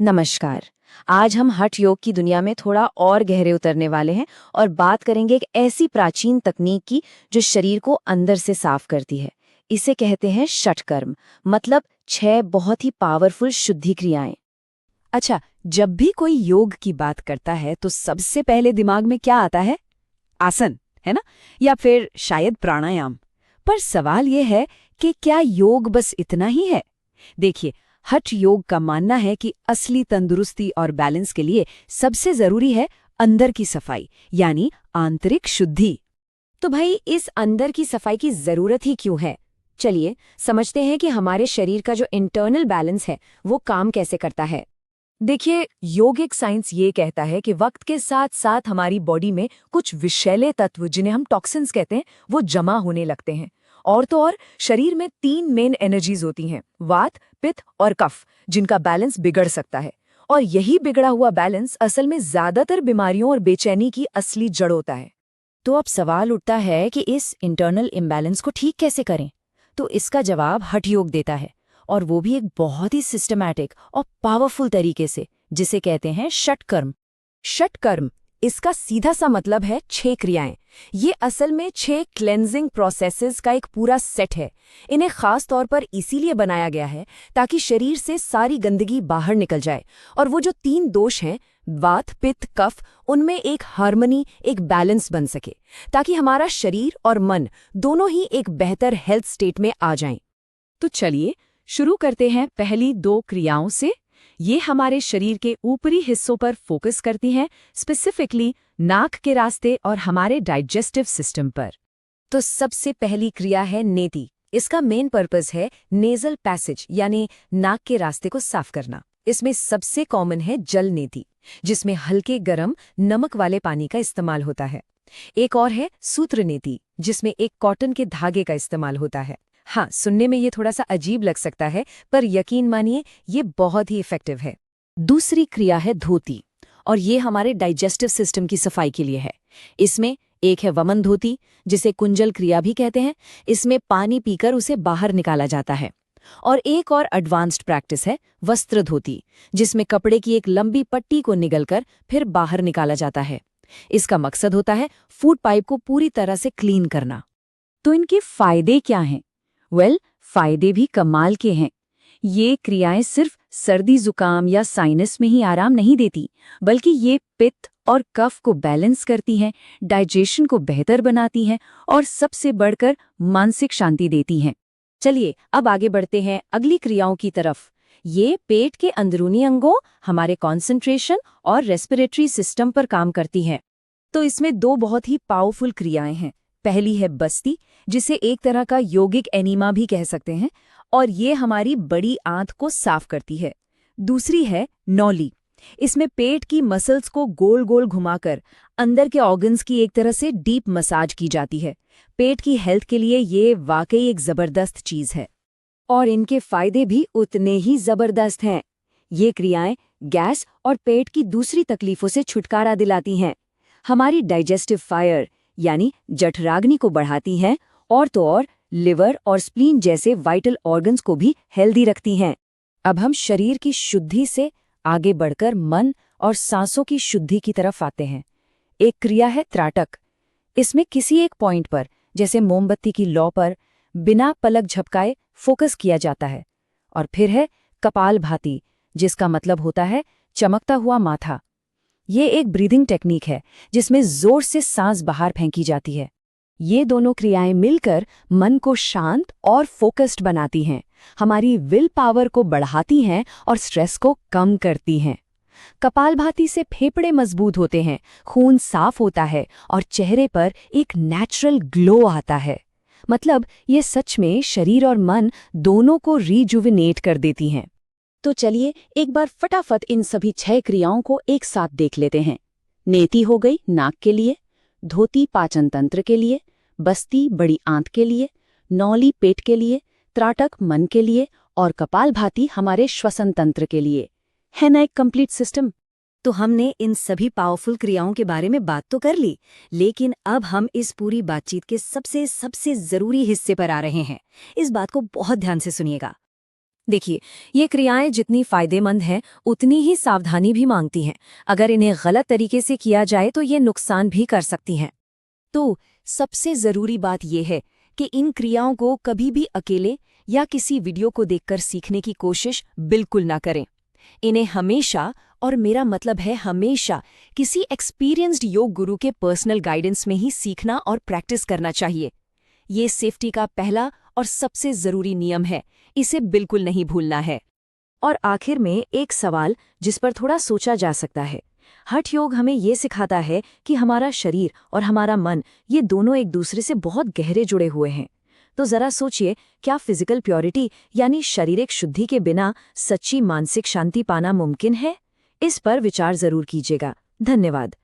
नमस्कार। आज हम हठ योग की दुनिया में थोड़ा और गहरे उतरने वाले हैं और बात करेंगे एक ऐसी प्राचीन तकनीक की जो शरीर को अंदर से साफ करती है। इसे कहते हैं षटकर्म, मतलब 6 बहुत ही पावरफुल शुद्धि क्रियाएं। अच्छा, जब भी कोई योग की बात करता है तो सबसे पहले दिमाग में क्या आता है? आसन, है ना? या फिर शायद प्राणायाम। पर सवाल यह है कि क्या योग बस इतना ही है? देखिए, हठ योग का मानना है कि असली तंदुरुस्ती और बैलेंस के लिए सबसे जरूरी है अंदर की सफाई, यानी आंतरिक शुद्धि। तो भाई, इस अंदर की सफाई की जरूरत ही क्यों है? चलिए समझते हैं कि हमारे शरीर का जो इंटरनल बैलेंस है वो काम कैसे करता है। देखिए, योगिक साइंस ये कहता है कि वक्त के साथ साथ हमारी बॉडी में कुछ विषैले तत्व, जिन्हें हम टॉक्सिन्स कहते हैं, वो जमा होने लगते हैं। और तो और, शरीर में 3 मेन एनर्जीज होती हैं: वात, पित्त और कफ, जिनका बैलेंस बिगड़ सकता है। और यही बिगड़ा हुआ बैलेंस असल में ज्यादातर बीमारियों और बेचैनी की असली जड़ होता है। तो अब सवाल उठता है कि इस इंटरनल इम्बैलेंस को ठीक कैसे करें? तो इसका जवाब हठ योग देता है, और वो भी एक बहुत ही सिस्टमैटिक और पावरफुल तरीके से, जिसे कहते हैं षटकर्म। षटकर्म, इसका सीधा सा मतलब है 6 क्रियाएं। ये असल में 6 क्लेंजिंग प्रोसेसेस का एक पूरा सेट है। इन्हें खास तौर पर इसीलिए बनाया गया है ताकि शरीर से सारी गंदगी बाहर निकल जाए, और वो जो 3 दोष हैं, वात, पित्त, कफ, उनमें एक हार्मनी, एक बैलेंस बन सके, ताकि हमारा शरीर और मन दोनों ही एक बेहतर हेल्थ स्टेट में आ जाएं। तो चलिए शुरू करते हैं पहली 2 क्रियाओं से। ये हमारे शरीर के ऊपरी हिस्सों पर फोकस करती हैं, स्पेसिफिकली नाक के रास्ते और हमारे डाइजेस्टिव सिस्टम पर। तो सबसे पहली क्रिया है नेति। इसका मेन पर्पस है नेजल पैसेज, यानी नाक के रास्ते को साफ करना। इसमें सबसे कॉमन है जल नेति, जिसमें हल्के गरम नमक वाले पानी का इस्तेमाल होता है। एक और है सूत्र नेति, जिसमें एक कॉटन के धागे का इस्तेमाल होता है। हाँ, सुनने में ये थोड़ा सा अजीब लग सकता है, पर यकीन मानिए ये बहुत ही इफेक्टिव है। दूसरी क्रिया है धोती, और ये हमारे डाइजेस्टिव सिस्टम की सफाई के लिए है। इसमें एक है वमन धोती, जिसे कुंजल क्रिया भी कहते हैं। इसमें पानी पीकर उसे बाहर निकाला जाता है। और एक और एडवांस्ड प्रैक्टिस है वस्त्र धोती, जिसमें कपड़े की एक लंबी पट्टी को निगलकर फिर बाहर निकाला जाता है। इसका मकसद होता है फूड पाइप को पूरी तरह से क्लीन करना। तो इनके फायदे क्या हैं? फायदे भी कमाल के हैं। ये क्रियाएं सिर्फ सर्दी जुकाम या साइनस में ही आराम नहीं देती, बल्कि ये पित्त और कफ को बैलेंस करती हैं, डाइजेशन को बेहतर बनाती हैं, और सबसे बढ़कर मानसिक शांति देती हैं। चलिए अब आगे बढ़ते हैं अगली क्रियाओं की तरफ। ये पेट के अंदरूनी अंगों, हमारे कॉन्सेंट्रेशन और रेस्पिरेटरी सिस्टम पर काम करती हैं। तो इसमें 2 बहुत ही पावरफुल क्रियाएं हैं। पहली है बस्ती, जिसे एक तरह का योगिक एनीमा भी कह सकते हैं, और ये हमारी बड़ी आंत को साफ करती है। दूसरी है नौली। इसमें पेट की मसल्स को गोल गोल घुमाकर अंदर के ऑर्गन्स की एक तरह से डीप मसाज की जाती है। पेट की हेल्थ के लिए ये वाकई एक जबरदस्त चीज है, और इनके फायदे भी उतने ही जबरदस्त हैं। ये क्रियाएं गैस और पेट की दूसरी तकलीफों से छुटकारा दिलाती हैं, हमारी डाइजेस्टिव फायर यानी जठराग्नि को बढ़ाती हैं, और तो और लिवर और स्प्लीन जैसे वाइटल ऑर्गन्स को भी हेल्दी रखती हैं। अब हम शरीर की शुद्धि से आगे बढ़कर मन और सांसों की शुद्धि की तरफ आते हैं। एक क्रिया है त्राटक। इसमें किसी एक पॉइंट पर, जैसे मोमबत्ती की लौ पर, बिना पलक झपकाए फोकस किया जाता है। और फिर है कपालभाति, जिसका मतलब होता है चमकता हुआ माथा। ये एक ब्रीदिंग टेक्निक है जिसमें जोर से सांस बाहर फेंकी जाती है। ये दोनों क्रियाएं मिलकर मन को शांत और फोकस्ड बनाती हैं, हमारी विल पावर को बढ़ाती हैं और स्ट्रेस को कम करती हैं। कपालभाति से फेफड़े मजबूत होते हैं, खून साफ होता है और चेहरे पर एक नेचुरल ग्लो आता है। मतलब ये सच में शरीर और मन दोनों को रिजुविनेट कर देती हैं। तो चलिए एक बार फटाफट इन सभी 6 क्रियाओं को एक साथ देख लेते हैं। नेति हो गई नाक के लिए, धोती पाचन तंत्र के लिए, बस्ती बड़ी आंत के लिए, नौली पेट के लिए, त्राटक मन के लिए, और कपालभाति हमारे श्वसन तंत्र के लिए। है ना एक कंप्लीट सिस्टम? तो हमने इन सभी पावरफुल क्रियाओं के बारे में बात तो कर ली, लेकिन अब हम इस पूरी बातचीत के सबसे जरूरी हिस्से पर आ रहे हैं। इस बात को बहुत ध्यान से सुनिएगा। देखिए, ये क्रियाएं जितनी फायदेमंद हैं, उतनी ही सावधानी भी मांगती हैं। अगर इन्हें गलत तरीके से किया जाए तो ये नुकसान भी कर सकती हैं। तो सबसे जरूरी बात यह है कि इन क्रियाओं को कभी भी अकेले या किसी वीडियो को देखकर सीखने की कोशिश बिल्कुल ना करें। इन्हें हमेशा, और मेरा मतलब है हमेशा, किसी एक्सपीरियंस्ड योग गुरु के पर्सनल गाइडेंस में ही सीखना और प्रैक्टिस करना चाहिए। ये सेफ्टी का पहला और सबसे जरूरी नियम है, इसे बिल्कुल नहीं भूलना है। और आखिर में एक सवाल जिस पर थोड़ा सोचा जा सकता है। हठ योग हमें ये सिखाता है कि हमारा शरीर और हमारा मन, ये दोनों एक दूसरे से बहुत गहरे जुड़े हुए हैं। तो जरा सोचिए, क्या फिजिकल प्योरिटी यानी शारीरिक शुद्धि के बिना सच्ची मानसिक शांति पाना मुमकिन है? इस पर विचार जरूर कीजिएगा। धन्यवाद।